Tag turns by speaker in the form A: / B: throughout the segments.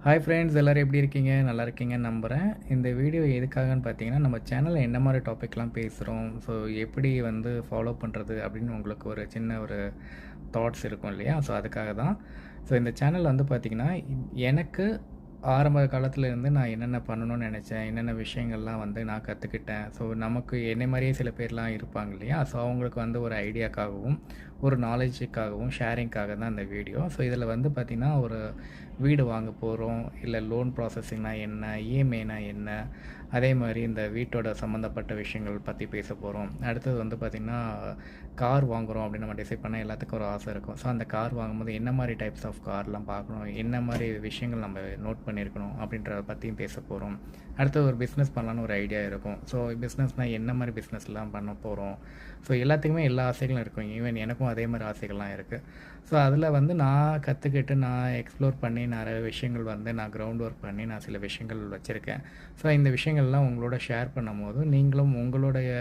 A: Hi friends, எல்லோரும் எப்படி இருக்கீங்க? நல்லா இருக்கீங்கன்னு நம்புகிறேன். இந்த வீடியோ எதுக்காகன்னு பார்த்தீங்கன்னா, நம்ம சேனலில் என்ன மாதிரி டாபிக்லாம் பேசுகிறோம், ஸோ எப்படி வந்து ஃபாலோ பண்ணுறது அப்படின்னு உங்களுக்கு ஒரு சின்ன ஒரு தாட்ஸ் இருக்கும் இல்லையா? ஸோ அதுக்காக தான். ஸோ இந்த சேனல் வந்து பார்த்திங்கன்னா, எனக்கு ஆரம்ப காலத்துலேருந்து நான் என்னென்ன பண்ணணும்னு நினச்சேன், என்னென்ன விஷயங்கள்லாம் வந்து நான் கற்றுக்கிட்டேன். ஸோ நமக்கு என்னை மாதிரியே சில பேர்லாம் இருப்பாங்க இல்லையா? ஸோ அவங்களுக்கு வந்து ஒரு ஐடியாக்காகவும் ஒரு நாலேஜுக்காகவும் ஷேரிங்க்காக தான் இந்த வீடியோ. ஸோ இதில் வந்து பார்த்திங்கன்னா, ஒரு வீடு வாங்க போகிறோம், இல்லை லோன் ப்ராசஸிங்னா என்ன, இஎம்ஐனா என்ன, அதே மாதிரி இந்த வீட்டோட சம்மந்தப்பட்ட விஷயங்கள் பற்றி பேச போகிறோம். அடுத்தது வந்து பார்த்திங்கன்னா, கார் வாங்குகிறோம் அப்படின்னு நம்ம டிசைட் பண்ணால் எல்லாத்துக்கும் ஒரு ஆசை இருக்கும். ஸோ அந்த கார் வாங்கும்போது என்ன மாதிரி டைப்ஸ் ஆஃப் கார்லாம் பார்க்கணும், என்ன மாதிரி விஷயங்கள் நம்ம நோட் பண்ணியிருக்கணும் அப்படின்றத பற்றியும் பேச போகிறோம். அடுத்தது ஒரு பிஸ்னஸ் பண்ணலான்னு ஒரு ஐடியா இருக்கும். ஸோ பிஸ்னஸ்னால் என்ன மாதிரி பிஸ்னஸ்லாம் பண்ண போகிறோம். ஸோ எல்லாத்துக்குமே எல்லா ஆசைகளும் இருக்கும். ஈவன் எனக்கும் அதே மாதிரி ஆசைகள்லாம் இருக்குது. ஸோ அதில் வந்து நான் கற்றுக்கிட்டு நான் எக்ஸ்ப்ளோர் பண்ணி நிறைய விஷயங்கள் வந்து நான் கிரவுண்ட் ஒர்க் பண்ணி நான் சில விஷயங்கள் வச்சுருக்கேன். ஸோ இந்த விஷயங்கள்லாம் உங்களோட ஷேர் பண்ணும்போது நீங்களும் உங்களுடைய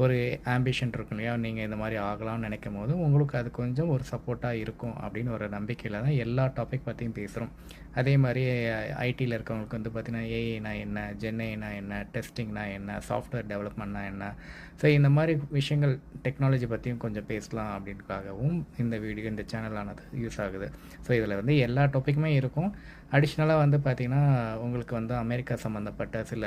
A: ஒரு ஆம்பிஷன் இருக்கும் இல்லையா? நீங்கள் இந்த மாதிரி ஆகலாம்னு நினைக்கும் போது உங்களுக்கு அது கொஞ்சம் ஒரு சப்போர்ட்டாக இருக்கும் அப்படின்னு ஒரு நம்பிக்கையில் தான் எல்லா டாபிக் பற்றியும் பேசுகிறோம். அதே மாதிரி ஐடியில் இருக்கவங்களுக்கு வந்து பார்த்திங்கன்னா, ஏஐனா என்ன, ஜென்ஐனா என்ன, டெஸ்டிங்னா என்ன, சாஃப்ட்வேர் டெவலப்மெண்ட்னா என்ன, ஸோ இந்த மாதிரி விஷயங்கள் டெக்னாலஜி பற்றியும் கொஞ்சம் பேசலாம் அப்படின்றதுக்காகவும் இந்த சேனலானது யூஸ் ஆகுது. ஸோ இதில் வந்து எல்லா டாப்பிக்குமே இருக்கும். அடிஷ்னலாக வந்து பார்த்திங்கன்னா, உங்களுக்கு வந்து அமெரிக்கா சம்மந்தப்பட்ட சில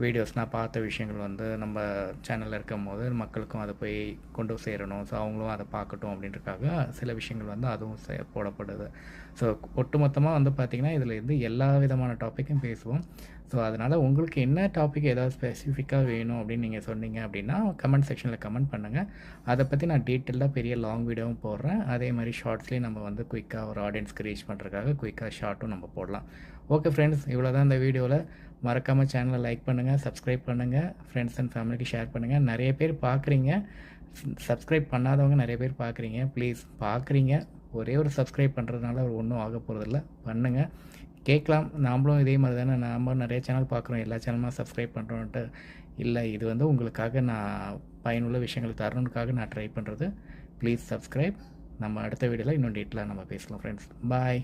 A: வீடியோஸ் நான் பார்த்த விஷயங்கள் வந்து நம்ம சேனலில் இருக்கும்போது மக்களுக்கும் அதை போய் கொண்டு சேரணும். ஸோ அவங்களும் அதை பார்க்கட்டும் அப்படின்றதுக்காக சில விஷயங்கள் வந்து அதுவும் போடப்படுது. ஸோ ஒட்டுமொத்தமாக வந்து பார்த்திங்கன்னா, இதில் இருந்து எல்லா விதமான டாப்பிக்கும் பேசுவோம். ஸோ அதனால் உங்களுக்கு என்ன டாபிக் ஏதாவது ஸ்பெசிஃபிக்காக வேணும் அப்படின்னு நீங்கள் சொன்னீங்க அப்படின்னா கமெண்ட் செக்ஷனில் கமெண்ட் பண்ணுங்கள். அதை பற்றி நான் டீட்டெயிலாக பெரிய லாங் வீடியோவும் போடுறேன். அதே மாதிரி ஷார்ட்ஸ்லேயும் நம்ம வந்து குயிக்காக ஒரு ஆடியன்ஸ்க்கு ரீச் பண்ணுறதுக்காக குயிக்காக ஷார்ட்டும் நம்ம போடலாம். ஓகே ஃப்ரெண்ட்ஸ், இவ்வளோ தான் இந்த வீடியோவில். மறக்காமல் சேனலை லைக் பண்ணுங்கள், சப்ஸ்கிரைப் பண்ணுங்கள், ஃப்ரெண்ட்ஸ் அண்ட் ஃபேமிலிக்கு ஷேர் பண்ணுங்கள். நிறைய பேர் பார்க்குறீங்க, சப்ஸ்கிரைப் பண்ணாதவங்க நிறைய பேர் பார்க்குறீங்க. ப்ளீஸ் பார்க்குறீங்க, ஒரே ஒரு சப்ஸ்கிரைப் பண்ணுறதுனால ஒன்றும் ஆக போகிறதில்ல. பண்ணுங்கள். கேட்கலாம், நாமளும் இதே மாதிரி தானே, நாம் நிறைய சேனல் பார்க்குறோம், எல்லா சேனலுமே சப்ஸ்கிரைப் பண்ணுறோன்ட்டு. இல்லை, இது வந்து உங்களுக்காக நான் பயனுள்ள விஷயங்கள் தரணுக்காக நான் ட்ரை பண்ணுறது. Please subscribe. நம்ம அடுத்த வீடியோவில் இன்னும் டீட்டெயிலாக நம்ம பேசலாம் ஃப்ரெண்ட்ஸ். பாய்.